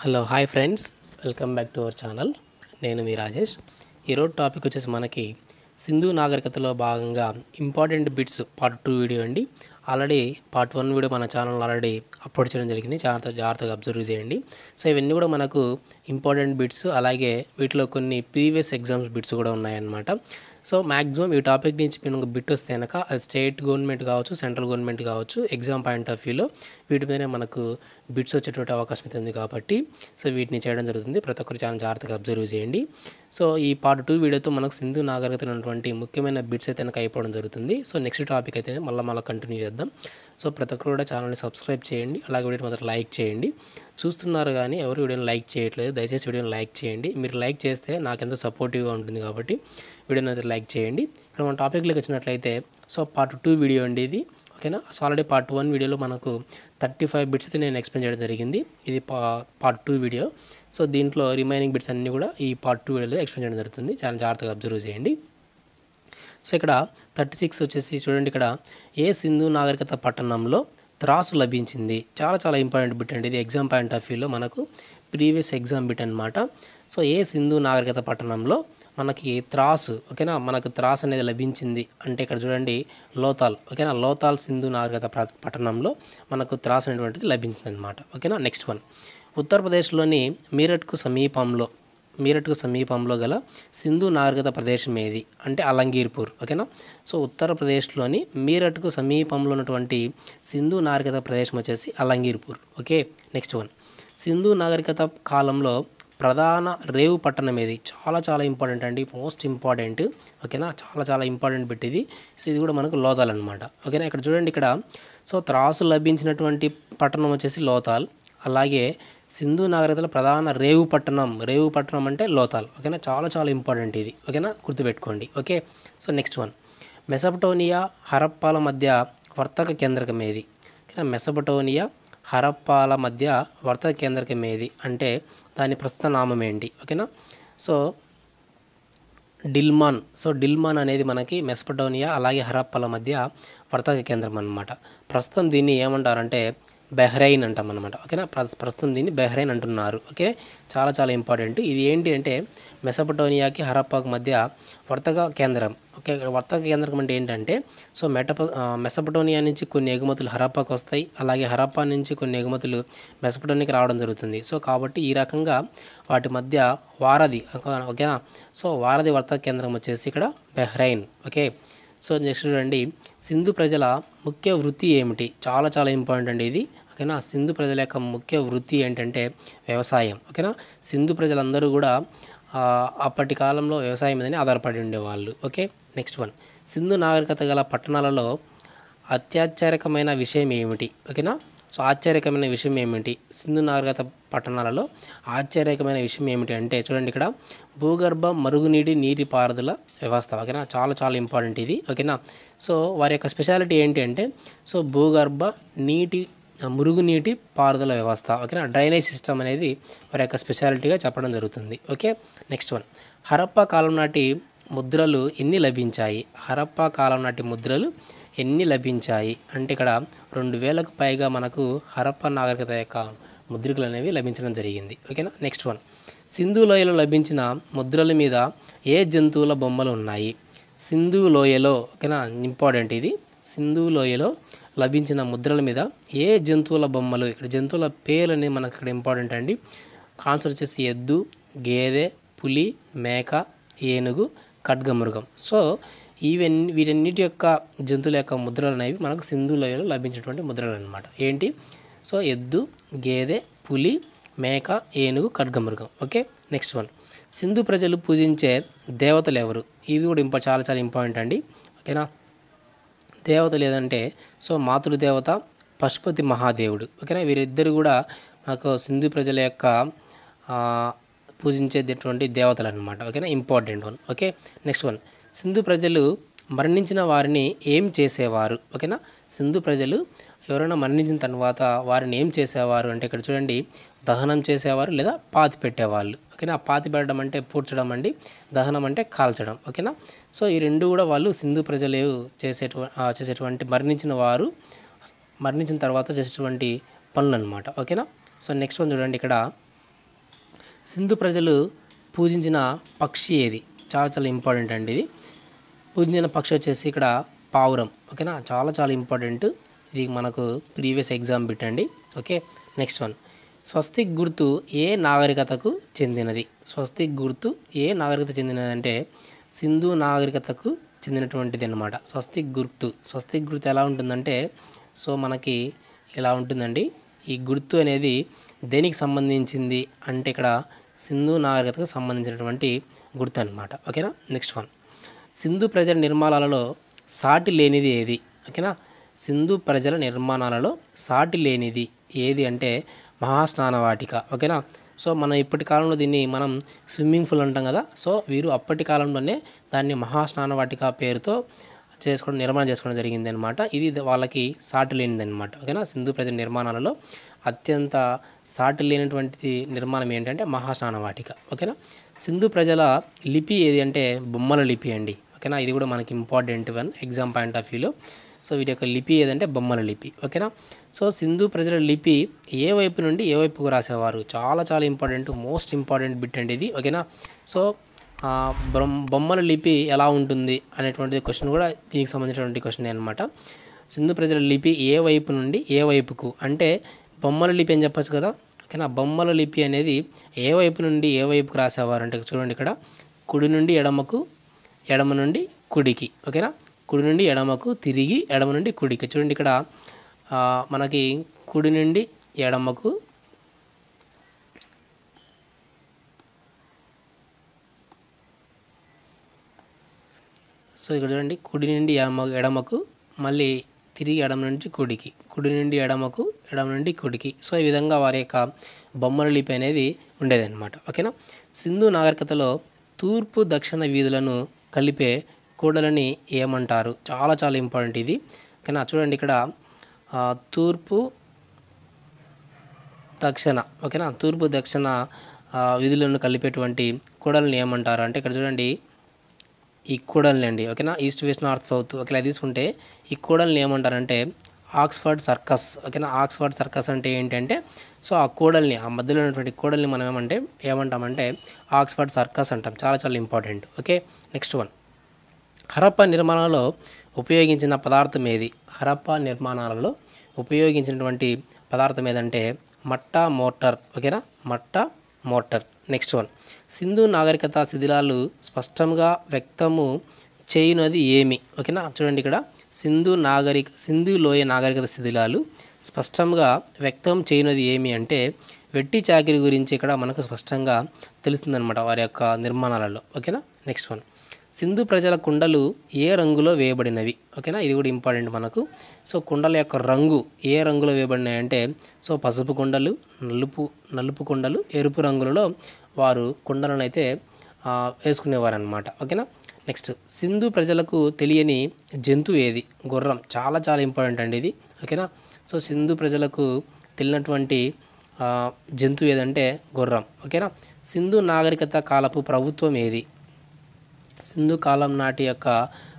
Hello hi friends, welcome back to our channel. నేను మీ రాజేష్. ఈరోజు topic వచ్చేసి మనకి సింధు నాగరికతలో భాగంగా ఇంపార్టెంట్ బిట్స్ పార్ట్ 2 వీడియో అండి. ఆల్రెడీ పార్ట్ 1 వీడియో మన ఛానల్ ఆల్రెడీ అప్లోడ్ చేయడం జరిగింది. జాగ్రత్తగా అబ్జర్వ్ చేయండి. సో ఇవన్నీ కూడా మనకు ఇంపార్టెంట్ బిట్స్, అలాగే వీటిలో కొన్ని ప్రీవియస్ ఎగ్జామ్స్ బిట్స్ కూడా ఉన్నాయన్నమాట. సో మ్యాక్సిమం ఈ టాపిక్ నుంచి మీకు బిట్ వస్తే కనుక అది స్టేట్ గవర్నమెంట్ కావచ్చు, సెంట్రల్ గవర్నమెంట్ కావచ్చు, ఎగ్జామ్ పాయింట్ ఆఫ్ వ్యూలో వీటి మీదనే మనకు బిట్స్ వచ్చేటువంటి అవకాశం అయితే ఉంది కాబట్టి సో వీటిని చేయడం జరుగుతుంది. ప్రతి ఒక్కరు చాలా జాగ్రత్తగా అబ్జర్వ్ చేయండి. సో ఈ పార్ట్ 2 వీడియోతో మనకు సింధు నాగరికతలో ఉన్నటువంటి ముఖ్యమైన బిట్స్ అయితే కనుక అయిపోవడం జరుగుతుంది. సో నెక్స్ట్ టాపిక్ అయితే మళ్ళీ కంటిన్యూ చేద్దాం. సో ప్రతి ఒక్కరు కూడా ఛానల్ని సబ్స్క్రైబ్ చేయండి, అలాగే వీడియోని మాత్రం లైక్ చేయండి. చూస్తున్నారు కానీ ఎవరు వీడియోని లైక్ చేయట్లేదు. దయచేసి వీడియోని లైక్ చేయండి. మీరు లైక్ చేస్తే నాకెంతో సపోర్టివ్గా ఉంటుంది కాబట్టి వీడియోని అయితే లైక్ చేయండి. ఇక్కడ మన టాపిక్లోకి వచ్చినట్లయితే సో పార్ట్ 2 వీడియో అండి ఇది, ఓకేనా. సో ఆల్రెడీ పార్ట్ 1 వీడియోలో మనకు 35 బిట్స్ అయితే నేను ఎక్స్ప్లెయిన్ చేయడం జరిగింది. ఇది పార్ట్ 2 వీడియో. సో దీంట్లో రిమైనింగ్ బిట్స్ అన్నీ కూడా ఈ పార్ట్ 2 వీడియోలో ఎక్స్ప్లెయిన్ చేయడం జరుగుతుంది. చాలా జాగ్రత్తగా అబ్జర్వ్ చేయండి. సో ఇక్కడ 36 వచ్చేసి చూడండి, ఇక్కడ ఏ సింధు నాగరికత పట్టణంలో త్రాసు లభించింది. చాలా ఇంపార్టెంట్ బిట్ అండి ఇది. ఎగ్జామ్ పాయింట్ ఆఫ్ వ్యూలో మనకు ప్రీవియస్ ఎగ్జామ్ బిట్ అనమాట. సో ఏ సింధు నాగరికత పట్టణంలో మనకి త్రాసు, ఓకేనా, మనకు త్రాసు అనేది లభించింది అంటే ఇక్కడ చూడండి లోతాల్, ఓకేనా. లోతాల్ సింధు నాగరికత పట్టణంలో మనకు త్రాసు అనేటువంటిది లభించింది అనమాట, ఓకేనా. నెక్స్ట్ వన్, ఉత్తరప్రదేశ్లోని మీరట్కు సమీపంలో గల సింధు నాగరికత ప్రదేశం ఏది అంటే అలంగీర్పూర్, ఓకేనా. సో ఉత్తరప్రదేశ్లోని మీరట్కు సమీపంలో ఉన్నటువంటి సింధు నాగరికత ప్రదేశం వచ్చేసి అలంగీర్పూర్, ఓకే. నెక్స్ట్ వన్, సింధు నాగరికత కాలంలో ప్రధాన రేవు పట్టణం ఏది. చాలా ఇంపార్టెంట్ అండి, మోస్ట్ ఇంపార్టెంట్, ఓకేనా. చాలా ఇంపార్టెంట్ బిట్ ఇది. సో ఇది కూడా మనకు లోతాల్ అనమాట, ఓకేనా. ఇక్కడ చూడండి, ఇక్కడ సో త్రాసు లభించినటువంటి పట్టణం వచ్చేసి లోతాల్, అలాగే సింధు నాగరికతలో ప్రధాన రేవు పట్టణం అంటే లోతాల్, ఓకేనా. చాలా ఇంపార్టెంట్ ఇది, ఓకేనా, గుర్తుపెట్టుకోండి, okay. So next one, Mesopotamia హరప్పాల మధ్య వర్తక కేంద్రకం ఏది, ఓకేనా. మెసపటోనియా హరప్పాల మధ్య వర్తక కేంద్రకం ఏది అంటే దాని ప్రస్తుత నామం ఏంటి, ఓకేనా. సో డిల్మాన్ అనేది మనకి మెసపటోనియా అలాగే హరప్పాల మధ్య వర్తక కేంద్రం అన్నమాట. ప్రస్తుతం దీన్ని ఏమంటారంటే బహ్రెయిన్ అంటాం అనమాట, ఓకేనా. ప్రస్తుతం దీన్ని బహ్రెయిన్ అంటున్నారు, ఓకే. చాలా ఇంపార్టెంట్ ఇది. ఏంటి అంటే మెసపటోనియాకి హరప్పాకు మధ్య వర్తక కేంద్రం, ఓకే. వర్తక కేంద్రం అంటే ఏంటంటే సో మెసపటోనియా నుంచి కొన్ని ఎగుమతులు హరప్పాకు వస్తాయి, అలాగే హరప్పా నుంచి కొన్ని ఎగుమతులు మెసపటోనియాకి రావడం జరుగుతుంది. సో కాబట్టి ఈ రకంగా వాటి మధ్య వారధి, ఓకేనా. సో వారధి వర్తక కేంద్రం వచ్చేసి ఇక్కడ బహ్రెయిన్, ఓకే. సో నెక్స్ట్ చూడండి, సింధు ప్రజల ముఖ్య వృత్తి ఏమిటి. చాలా ఇంపార్టెంట్ అండి ఇది, ఓకేనా. సింధు ప్రజల యొక్క ముఖ్య వృత్తి ఏంటంటే వ్యవసాయం, ఓకేనా. సింధు ప్రజలందరూ కూడా అప్పటి కాలంలో వ్యవసాయం మీదనే ఆధారపడి ఉండేవాళ్ళు, ఓకే. నెక్స్ట్ వన్, సింధు నాగరికత గల పట్టణాలలో అత్యాశ్చర్యకమైన విషయం ఏమిటి, ఓకేనా. సో ఆశ్చర్యకరమైన విషయం ఏమిటి, సింధు నాగరికత పట్టణాలలో ఆశ్చర్యకరమైన విషయం ఏమిటి అంటే చూడండి, ఇక్కడ భూగర్భ నీటి పారుదల వ్యవస్థ, ఓకేనా. చాలా ఇంపార్టెంట్ ఇది, ఓకేనా. సో వారి యొక్క స్పెషాలిటీ ఏంటి అంటే సో భూగర్భ మురుగునీటి పారుదల వ్యవస్థ, ఓకేనా. డ్రైనేజ్ సిస్టమ్ అనేది వారి యొక్క స్పెషాలిటీగా చెప్పడం జరుగుతుంది, ఓకే. నెక్స్ట్ వన్, హరప్పా కాలం నాటి ముద్రలు ఎన్ని లభించాయి. హరప్పా కాలం నాటి ముద్రలు ఎన్ని లభించాయి అంటే ఇక్కడ 2000కు పైగా మనకు హరప్పా నాగరికత యొక్క ముద్రికలు అనేవి లభించడం జరిగింది, ఓకేనా. నెక్స్ట్ వన్, సింధు లోయలో లభించిన ముద్రల మీద ఏ జంతువుల బొమ్మలు ఉన్నాయి. సింధు లోయలో, ఓకేనా, ఇంపార్టెంట్ ఇది. సింధు లోయలో లభించిన ముద్రల మీద ఏ జంతువుల బొమ్మలు, ఇక్కడ జంతువుల పేర్లు అనేవి మనకు ఇక్కడ ఇంపార్టెంట్ అండి. ఆన్సర్ వచ్చేసి ఎద్దు, గేదె, పులి, మేక, ఏనుగు, ఖడ్గమృగం. సో వీటన్నిటి యొక్క జంతువుల యొక్క ముద్రలు అనేవి మనకు సింధు లోయలో లభించినటువంటి ముద్రలు అనమాట. ఏంటి, సో ఎద్దు, గేదె, పులి, మేక, ఏనుగు, ఖడ్గమృగం, ఓకే. నెక్స్ట్ వన్, సింధు ప్రజలు పూజించే దేవతలు ఎవరు. ఇవి కూడా చాలా ఇంపార్టెంట్ అండి, ఓకేనా. దేవతలు ఏదంటే సో మాతృదేవత పశుపతి మహాదేవుడు, ఓకేనా. వీరిద్దరు కూడా మనకు సింధు ప్రజల యొక్క పూజించేటటువంటి దేవతలు అనమాట, ఓకేనా. Important one, okay. Next one, సింధు ప్రజలు మరణించిన వారిని ఏం చేసేవారు, ఓకేనా. సింధు ప్రజలు ఎవరైనా మరణించిన తర్వాత వారిని ఏం చేసేవారు అంటే ఇక్కడ చూడండి దహనం చేసేవారు లేదా పాతి పెట్టేవాళ్ళు, ఓకేనా. పాతి పెట్టడం అంటే పూడ్చడం అండి, దహనం అంటే కాల్చడం, ఓకేనా. సో ఈ రెండు కూడా వాళ్ళు సింధు ప్రజలు చేసేటువంటి మరణించిన తర్వాత చేసేటువంటి పనులు అనమాట, ఓకేనా. సో నెక్స్ట్ వన్ చూడండి, ఇక్కడ సింధు ప్రజలు పూజించిన పక్షి ఏది? చాలా చాలా ఇంపార్టెంట్ అండి ఇది. పూజించిన పక్షి వచ్చేసి ఇక్కడ పావురం. ఓకేనా, చాలా చాలా ఇంపార్టెంట్ ఇది, మనకు ప్రీవియస్ ఎగ్జామ్ బిట్ అండి. Okay, next one. స్వస్తిక్ గుర్తు ఏ నాగరికతకు చెందినది? స్వస్తిక్ గుర్తు ఏ నాగరికత చెందినది అంటే సింధు నాగరికతకు చెందినటువంటిది అన్నమాట. స్వస్తిక్ గుర్తు ఎలా ఉంటుందంటే సో మనకి ఇలా ఉంటుందండి. ఈ గుర్తు అనేది దేనికి సంబంధించింది అంటే ఇక్కడ సింధు నాగరికతకు సంబంధించినటువంటి గుర్తు అనమాట. ఓకేనా, నెక్స్ట్ వన్. సింధు ప్రజల నిర్మాణాలలో సాటి లేనిది ఏది? ఓకేనా, సింధు ప్రజల నిర్మాణాలలో సాటి లేనిది ఏది అంటే మహాస్నానవాటిక. ఓకేనా, సో మనం ఇప్పటి కాలంలో దీన్ని మనం స్విమ్మింగ్ పూల్ అంటాం కదా, సో వీరు అప్పటి కాలంలోనే దాన్ని మహాస్నానవాటిక పేరుతో నిర్మాణం చేసుకోవడం జరిగింది అనమాట. ఇది వాళ్ళకి సాటి లేనిది అనమాట. ఓకేనా, సింధు ప్రజల నిర్మాణాలలో అత్యంత సాటి లేనటువంటిది నిర్మాణం ఏంటంటే మహాస్నానవాటిక. ఓకేనా, సింధు ప్రజల లిపి ఏది అంటే బొమ్మల లిపి అండి. ఓకేనా, ఇది కూడా మనకి important one exam point of వ్యూలో. సో వీటి యొక్క లిపి ఏదంటే బొమ్మల లిపి. ఓకేనా, సో సింధు ప్రజల లిపి ఏ వైపు నుండి ఏ వైపుకు రాసేవారు? చాలా చాలా ఇంపార్టెంట్, మోస్ట్ ఇంపార్టెంట్ బిట్ అండి ఇది. ఓకేనా, సో బొమ్మల లిపి ఎలా ఉంటుంది అనేటువంటి క్వశ్చన్ కూడా దీనికి సంబంధించినటువంటి క్వశ్చన్ అనమాట. సింధు ప్రజల లిపి ఏ వైపు నుండి ఏ వైపుకు అంటే బొమ్మల లిపి అని చెప్పచ్చు కదా. ఓకేనా, బొమ్మల లిపి అనేది ఏ వైపు నుండి ఏ వైపుకు రాసేవారు అంటే చూడండి ఇక్కడ కుడి నుండి ఎడమకు, ఎడమ నుండి కుడికి. ఓకేనా, కుడి నుండి ఎడమకు తిరిగి ఎడమ నుండి కుడికి. చూడండి ఇక్కడ మనకి కుడి నుండి ఎడమకు, సో ఇక్కడ చూడండి కుడి నుండి ఎడమకు మళ్ళీ తిరిగి ఎడమ నుంచి కుడికి, కుడి నుండి ఎడమకు, ఎడమ నుండి కుడికి. సో ఈ విధంగా వారి యొక్క బొమ్మల లిపి అనేది ఉండేదన్నమాట. ఓకేనా, సింధు నాగరికతలో తూర్పు దక్షిణ వీధులను కలిపే కూడలని ఏమంటారు? చాలా చాలా ఇంపార్టెంట్ ఇది. ఓకేనా, చూడండి ఇక్కడ తూర్పు దక్షిణ. ఓకేనా, తూర్పు దక్షిణ వీధులను కలిపేటువంటి కూడలని ఏమంటారు అంటే ఇక్కడ చూడండి ఈ కూడల్ని అండి. ఓకేనా, ఈస్ట్ వెస్ట్ నార్త్ సౌత్. ఓకేలా తీసుకుంటే ఈ కూడల్ని ఏమంటారంటే ఆక్స్ఫర్డ్ సర్కస్. ఓకేనా, ఆక్స్ఫర్డ్ సర్కస్ అంటే ఏంటంటే సో ఆ కూడల్ని, ఆ మధ్యలో ఉన్నటువంటి కూడల్ని మనం ఏమంటామంటే ఆక్స్ఫర్డ్ సర్కస్ అంటాం. చాలా చాలా important. Okay, next one. Harappa నిర్మాణాలలో ఉపయోగించిన పదార్థం ఏది? హరప్పా నిర్మాణాలలో ఉపయోగించినటువంటి పదార్థం ఏదంటే మట్టా మోర్టర్. ఓకేనా, మట్టా మోర్టర్. Next one. సింధు నాగరికత శిథిలాలు స్పష్టంగా వ్యక్తము చేయునది ఏమి? ఓకేనా, చూడండి ఇక్కడ సింధు లోయ నాగరికత శిథిలాలు స్పష్టంగా వ్యక్తం చేయునది ఏమి అంటే వెట్టి చాకిరి గురించి ఇక్కడ మనకు స్పష్టంగా తెలుస్తుందన్నమాట వారి యొక్క నిర్మాణాలలో. ఓకేనా, నెక్స్ట్ వన్. సింధు ప్రజల కుండలు ఏ రంగులో వేయబడినవి? ఓకేనా, ఇది కూడా ఇంపార్టెంట్ మనకు. సో కుండల యొక్క రంగు ఏ రంగులో వేయబడినాయి అంటే సో పసుపు కుండలు, నలుపు కుండలు, ఎరుపు రంగులలో వారు కుండలను అయితే వేసుకునేవారు అనమాట. ఓకేనా, నెక్స్ట్. సింధు ప్రజలకు తెలియని జంతువు ఏది? గుర్రం. చాలా చాలా ఇంపార్టెంట్ అండి ఇది. ఓకేనా, సో సింధు ప్రజలకు తెలియనటువంటి జంతువు ఏదంటే గుర్రం. ఓకేనా, సింధు నాగరికత కాలపు ప్రభుత్వం ఏది? సింధు కాలం నాటి యొక్క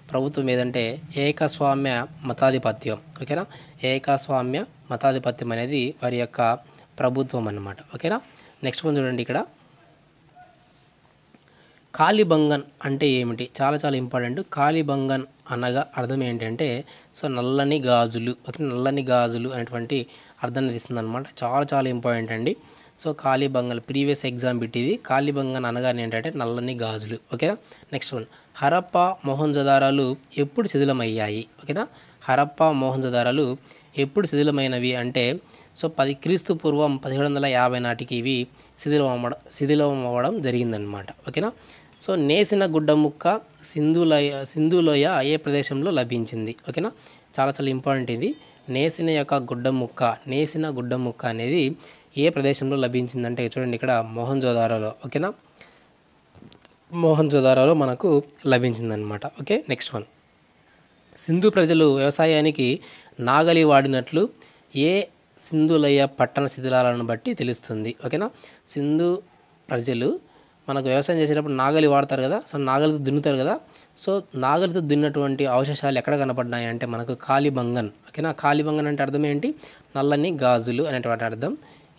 ప్రభుత్వం ఏదంటే ఏకస్వామ్య మతాధిపత్యం. ఓకేనా, ఏకస్వామ్య మతాధిపత్యం అనేది వారి యొక్క ప్రభుత్వం అన్నమాట. ఓకేనా, నెక్స్ట్ వన్ చూడండి ఇక్కడ కాలిబంగన్ అంటే ఏమిటి? చాలా చాలా ఇంపార్టెంట్. కాలిబంగన్ అనగా అర్థం ఏంటంటే సో నల్లని గాజులు. ఓకే, నల్లని గాజులు అనేటువంటి అర్థాన్ని తీస్తుంది అనమాట. చాలా చాలా ఇంపార్టెంట్ అండి. So Kalibangan previous exam bit ఇది. కాలిబంగన్ అనగానే ఏంటంటే నల్లని గాజులు. ఓకేనా, నెక్స్ట్ వన్. హరప్పా మొహంజదారాలు ఎప్పుడు శిథిలమయ్యాయి? ఓకేనా, హరప్పా మొహంజదారాలు ఎప్పుడు శిథిలమైనవి అంటే సో 10 క్రీస్తు పూర్వం 1750 నాటికి ఇవి శిథిలం అవ్వడం జరిగిందనమాట. ఓకేనా, సో నేసిన గుడ్డ ముక్క సింధులోయ ఏ ప్రదేశంలో లభించింది? ఓకేనా, చాలా చాలా ఇంపార్టెంట్ ఇది. నేసిన గుడ్డ ముక్క అనేది ఏ ప్రదేశంలో లభించిందంటే చూడండి ఇక్కడ మొహంజోదారోలో. ఓకేనా, మొహంజోదారోలో మనకు లభించిందనమాట. Okay, next one. సింధు ప్రజలు వ్యవసాయానికి నాగలి వాడినట్లు ఏ సింధులయ పట్టణ శిథిలాలను బట్టి తెలుస్తుంది? ఓకేనా, సింధు ప్రజలు మనకు వ్యవసాయం చేసేటప్పుడు నాగలి వాడతారు కదా, సో నాగలితో దున్నుతారు కదా, సో నాగలితో దున్నటువంటి అవశేషాలు ఎక్కడ కనపడ్డాయి అంటే మనకు కాలిబంగన్. ఓకేనా, కాలిబంగన్ అంటే అర్థం ఏంటి? నల్లని గాజులు అనేటువంటి అర్థం.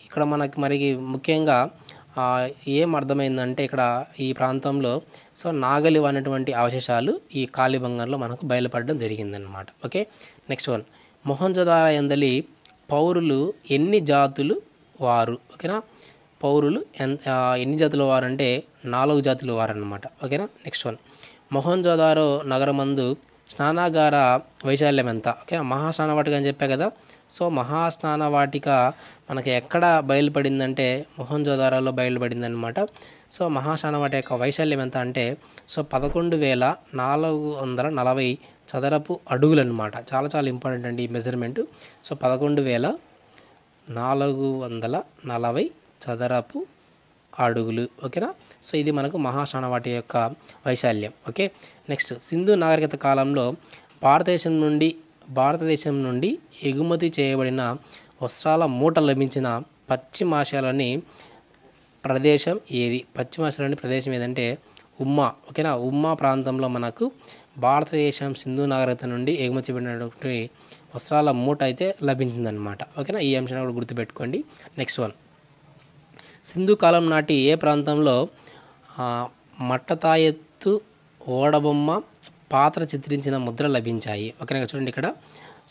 ఇక్కడ మనకి మరి ముఖ్యంగా ఏం అర్థమైందంటే ఇక్కడ ఈ ప్రాంతంలో సో నాగలి అనేటువంటి అవశేషాలు ఈ కాళీబంగంలో మనకు బయలుపడడం జరిగిందనమాట. ఓకే, నెక్స్ట్ వన్, మొహంజొదారో యందలి పౌరులు ఎన్ని జాతులు వారు. ఓకేనా, పౌరులు ఎన్ని జాతుల వారు అంటే 4 జాతుల వారు అనమాట. ఓకేనా, నెక్స్ట్ వన్, మొహంజొదారో నగరమందు స్నానాగార వైశాల్యం ఎంత. ఓకే, మహాస్నానవాటిక అని చెప్పా కదా. సో మహాస్నానవాటిక మనకి ఎక్కడ బయలుపడిందంటే మొహంజొదారోలో బయలుపడింది అనమాట. సో మహాస్నానవాటిక యొక్క వైశాల్యం ఎంత అంటే సో 11,440 చదరపు అడుగులు అనమాట. చాలా చాలా ఇంపార్టెంట్ అండి ఈ మెజర్మెంటు. సో 11,440 చదరపు అడుగులు. ఓకేనా, సో ఇది మనకు మహాస్నానవాటి యొక్క వైశాల్యం. ఓకే, నెక్స్ట్, సింధు నాగరికత కాలంలో భారతదేశం నుండి ఎగుమతి చేయబడిన వస్త్రాల మూట లభించిన పశ్చిమాసియాలోని ప్రదేశం ఏది. పశ్చిమాసియాలోని ప్రదేశం ఏదంటే ఉమ్మా. ఓకేనా, ఉమ్మా ప్రాంతంలో మనకు భారతదేశం సింధు నాగరికత నుండి ఎగుమతి చేయబడినటువంటి వస్త్రాల మూట అయితే లభించిందనమాట. ఓకేనా, ఈ అంశాన్ని కూడా గుర్తుపెట్టుకోండి. నెక్స్ట్ వన్, సింధు కాలం నాటి ఏ ప్రాంతంలో మట్టతాయెత్తు, ఓడబొమ్మ, పాత్ర చిత్రించిన ముద్ర లభించాయి. ఓకేనా, చూడండి ఇక్కడ.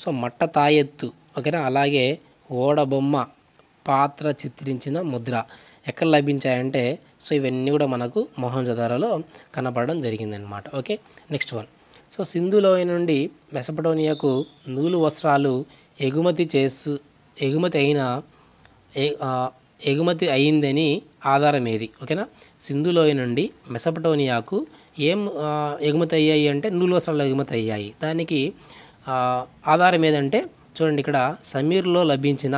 సో మట్టతాయెత్తు, ఓకేనా, అలాగే ఓడబొమ్మ, పాత్ర చిత్రించిన ముద్ర ఎక్కడ లభించాయంటే సో ఇవన్నీ కూడా మనకు మొహంజొదారోలో కనపడడం జరిగిందనమాట. ఓకే, నెక్స్ట్ వన్, సో సింధులోయ నుండి మెసపటోనియాకు నూలు వస్త్రాలు ఎగుమతి అయిందని ఆధారం ఏది. ఓకేనా, సింధులోయ నుండి మెసపటోనియాకు ఏం ఎగుమతి అయ్యాయి అంటే నూలు వస్త్రాలు ఎగుమతి అయ్యాయి. దానికి ఆధారం ఏదంటే చూడండి ఇక్కడ, సమీర్లో లభించిన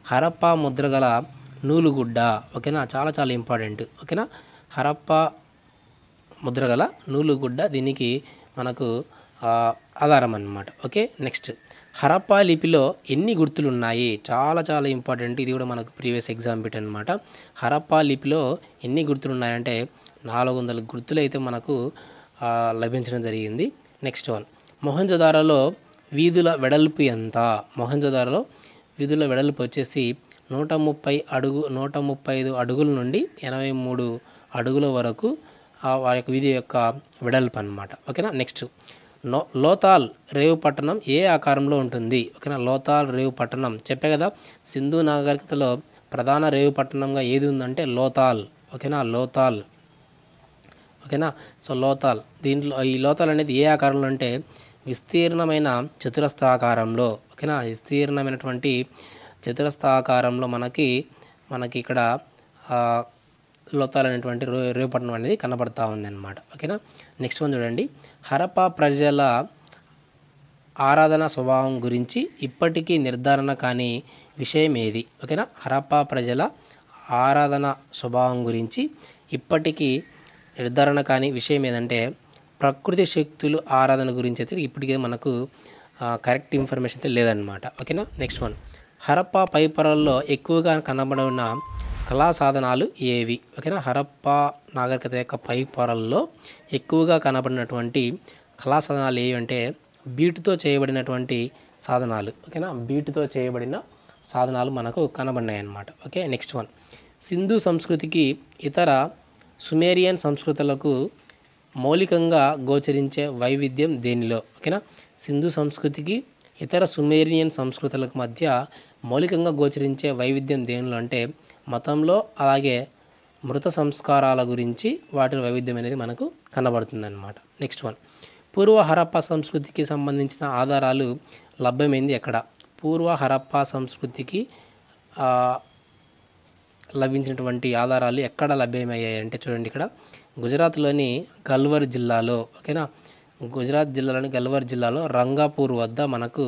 హరప్పా ముద్రగల నూలుగుడ్డ. ఓకేనా, చాలా చాలా ఇంపార్టెంట్. ఓకేనా, హరప్పా ముద్రగల నూలుగుడ్డ దీనికి మనకు ఆధారం అన్నమాట. ఓకే, నెక్స్ట్, హరప్పా లిపిలో ఎన్ని గుర్తులు ఉన్నాయి. చాలా చాలా ఇంపార్టెంట్, ఇది కూడా మనకు ప్రీవియస్ ఎగ్జామ్ బిట్ అనమాట. హరప్పా లిపిలో ఎన్ని గుర్తులు ఉన్నాయంటే 400 గుర్తులు అయితే మనకు లభించడం జరిగింది. నెక్స్ట్ వన్, మొహంజొదారోలో వీధుల వెడల్పు ఎంత. మొహంజొదారోలో వీధుల వెడల్పు వచ్చేసి 135 అడుగుల నుండి 83 అడుగుల వరకు వారి యొక్క వీధి యొక్క వెడల్పు అనమాట. ఓకేనా, నెక్స్ట్, లోతాల్ రేవు పట్టణం ఏ ఆకారంలో ఉంటుంది. ఓకేనా, లోతాల్ రేవు పట్టణం చెప్పే కదా, సింధు నాగరికతలో ప్రధాన రేవు పట్టణంగా ఏది ఉందంటే లోతాల్. ఓకేనా, లోతాల్. ఓకేనా, సో లోతాల్, దీంట్లో ఈ లోతాల్ అనేది ఏ ఆకారంలో అంటే విస్తీర్ణమైన చతురస్రాకారంలో. ఓకేనా, విస్తీర్ణమైనటువంటి చతురస్రాకారంలో మనకి ఇక్కడ లోతాల్ అనేటువంటి రేవుపట్నం అనేది కనబడతా ఉంది అనమాట. ఓకేనా, నెక్స్ట్ వన్ చూడండి, హరప్పా ప్రజల ఆరాధన స్వభావం గురించి ఇప్పటికీ నిర్ధారణ కాని విషయం ఏది. ఓకేనా, హరప్పా ప్రజల ఆరాధన స్వభావం గురించి ఇప్పటికీ నిర్ధారణ కాని విషయం ఏదంటే ప్రకృతి శక్తులు ఆరాధన గురించి అయితే ఇప్పటికే మనకు కరెక్ట్ ఇన్ఫర్మేషన్ అయితే లేదనమాట. ఓకేనా, నెక్స్ట్ వన్, హరప్పా పై పొరల్లో ఎక్కువగా కనబడిన కళా సాధనాలు ఏవి. ఓకేనా, హరప్పా నాగరికత యొక్క పై పొరల్లో ఎక్కువగా కనబడినటువంటి కళా సాధనాలు ఏవి అంటే బీటుతో చేయబడినటువంటి సాధనాలు. ఓకేనా, బీటుతో చేయబడిన సాధనాలు మనకు కనబడినాయి అన్నమాట. ఓకే, నెక్స్ట్ వన్, సింధు సంస్కృతికి ఇతర సుమేరియన్ సంస్కృతులకు మౌలికంగా గోచరించే వైవిధ్యం దేనిలో. ఓకేనా, సింధు సంస్కృతికి ఇతర సుమేరియన్ సంస్కృతులకు మధ్య మౌలికంగా గోచరించే వైవిధ్యం దేనిలో అంటే మతంలో, అలాగే మృత సంస్కారాల గురించి వాటి వైవిధ్యం అనేది మనకు కనబడుతుందన్నమాట. నెక్స్ట్ వన్, పూర్వ హరప్పా సంస్కృతికి సంబంధించిన ఆధారాలు లభ్యమైంది ఎక్కడ. పూర్వ హరప్పా సంస్కృతికి లభించినటువంటి ఆధారాలు ఎక్కడ లభ్యమయ్యాయి అంటే చూడండి ఇక్కడ గుజరాత్లోని గల్వర్ జిల్లాలో. ఓకేనా, గుజరాత్ జిల్లాలోని గల్వర్ జిల్లాలో రంగాపూర్ వద్ద మనకు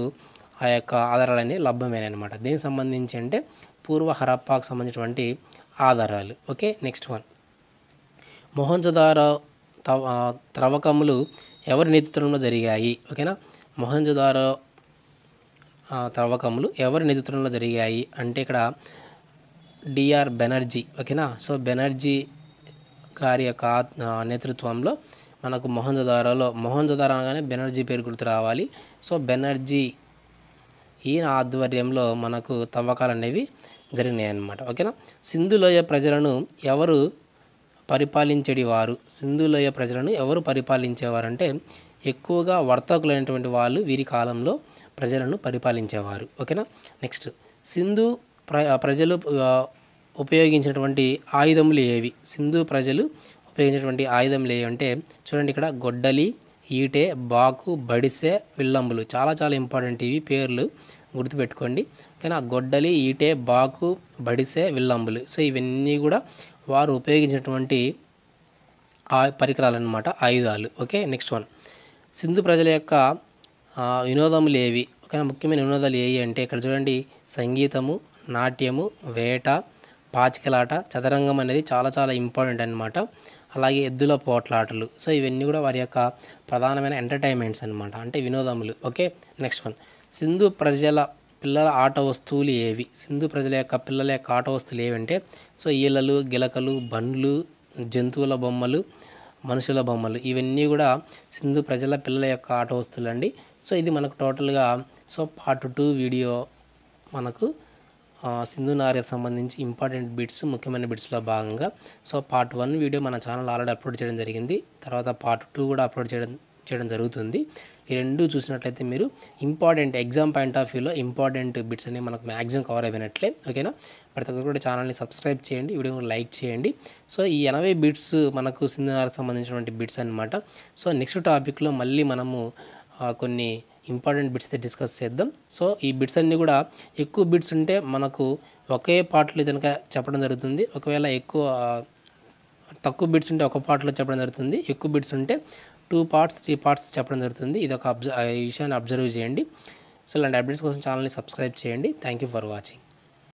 ఆ యొక్క ఆధారాలన్నీ లభ్యమైనాయి అనమాట. దీనికి సంబంధించి అంటే పూర్వ హరప్పాకు సంబంధించినటువంటి ఆధారాలు. ఓకే, నెక్స్ట్ వన్, మొహంజొదారో త్రవ్వకములు ఎవరి నేతృత్వంలో జరిగాయి. ఓకేనా, మొహంజొదారో త్రవ్వకములు ఎవరి నేతృత్వంలో జరిగాయి అంటే ఇక్కడ డిఆర్ బెనర్జీ. ఓకేనా, సో బెనర్జీ గారి యొక్క నేతృత్వంలో మనకు మొహంజొదారో అనగానే బెనర్జీ పేరు గుర్తు రావాలి. సో బెనర్జీ ఈయన ఆధ్వర్యంలో మనకు తవ్వకాలు అనేవి జరిగినాయి అన్నమాట. ఓకేనా. సింధులోయ ప్రజలను ఎవరు పరిపాలించేవారు? సింధులోయ ప్రజలను ఎవరు పరిపాలించేవారంటే ఎక్కువగా వర్తకులైనటువంటి వాళ్ళు వీరి కాలంలో ప్రజలను పరిపాలించేవారు. ఓకేనా. నెక్స్ట్, సింధు ప్రజలు ఉపయోగించినటువంటి ఆయుధములు ఏవి? సింధు ప్రజలు ఉపయోగించినటువంటి ఆయుధములు ఏవి అంటే చూడండి, ఇక్కడ గొడ్డలి, ఈటె, బాకు, బడిసె, విల్లంబులు. చాలా చాలా ఇంపార్టెంట్ ఇవి పేర్లు గుర్తుపెట్టుకోండి. ఓకేనా. గొడ్డలి, ఈటె, బాకు, బడిసె, విల్లంబులు. సో ఇవన్నీ కూడా వారు ఉపయోగించినటువంటి పరికరాలు అన్నమాట, ఆయుధాలు. ఓకే. నెక్స్ట్ వన్, సింధు ప్రజల యొక్క వినోదములు ఏవి? ఓకేనా. ముఖ్యమైన వినోదాలు ఏవి అంటే ఇక్కడ చూడండి, సంగీతము, నాట్యము, వేట, పాచికలాట, చదరంగం అనేది చాలా చాలా ఇంపార్టెంట్ అన్నమాట. అలాగే ఎద్దుల పోట్లాటలు. సో ఇవన్నీ కూడా వారి యొక్క ప్రధానమైన ఎంటర్టైన్మెంట్స్ అన్నమాట, అంటే వినోదములు. ఓకే. నెక్స్ట్ వన్, సింధు ప్రజల పిల్లల ఆట వస్తువులు ఏవి? సింధు ప్రజల యొక్క పిల్లల యొక్క ఆట వస్తువులు ఏవంటే సో ఈలలు, గిలకలు, బండ్లు, జంతువుల బొమ్మలు, మనుషుల బొమ్మలు. ఇవన్నీ కూడా సింధు ప్రజల పిల్లల యొక్క ఆట వస్తువులు అండి. సో ఇది మనకు టోటల్గా సో పార్ట్ 2 వీడియో మనకు సింధు నాగరికతకు సంబంధించి ఇంపార్టెంట్ బిట్స్, ముఖ్యమైన బిట్స్లో భాగంగా. సో పార్ట్ 1 వీడియో మన ఛానల్ ఆల్రెడీ అప్లోడ్ చేయడం జరిగింది. తర్వాత పార్ట్ 2 కూడా అప్లోడ్ చేయడం జరుగుతుంది. ఈ రెండు చూసినట్లయితే మీరు ఇంపార్టెంట్ ఎగ్జామ్ పాయింట్ ఆఫ్ వ్యూలో ఇంపార్టెంట్ బిట్స్ అనేవి మనకు మ్యాక్సిమం కవర్ అయిపోయినట్లే. ఓకేనా. ప్రతి ఒక్కరు కూడా ఛానల్ని సబ్స్క్రైబ్ చేయండి, వీడియోని లైక్ చేయండి. సో ఈ 80 బిట్స్ మనకు సింధు నాగరికతకు సంబంధించినటువంటి బిట్స్ అనమాట. సో నెక్స్ట్ టాపిక్లో మళ్ళీ మనము కొన్ని ఇంపార్టెంట్ బిట్స్ అయితే డిస్కస్ చేద్దాం. సో ఈ బిట్స్ అన్నీ కూడా ఎక్కువ బిట్స్ ఉంటే మనకు ఒకే పార్ట్లో కనుక చెప్పడం జరుగుతుంది. ఒకవేళ తక్కువ బిట్స్ ఉంటే ఒక పార్ట్లో చెప్పడం జరుగుతుంది. ఎక్కువ బిట్స్ ఉంటే 2 పార్ట్స్ 3 పార్ట్స్ చెప్పడం జరుగుతుంది. ఇది ఒక ఈ విషయాన్ని అబ్జర్వ్ చేయండి. సో ఇలాంటి అప్డేట్స్ కోసం ఛానల్ని సబ్స్క్రైబ్ చేయండి. Thank you for watching.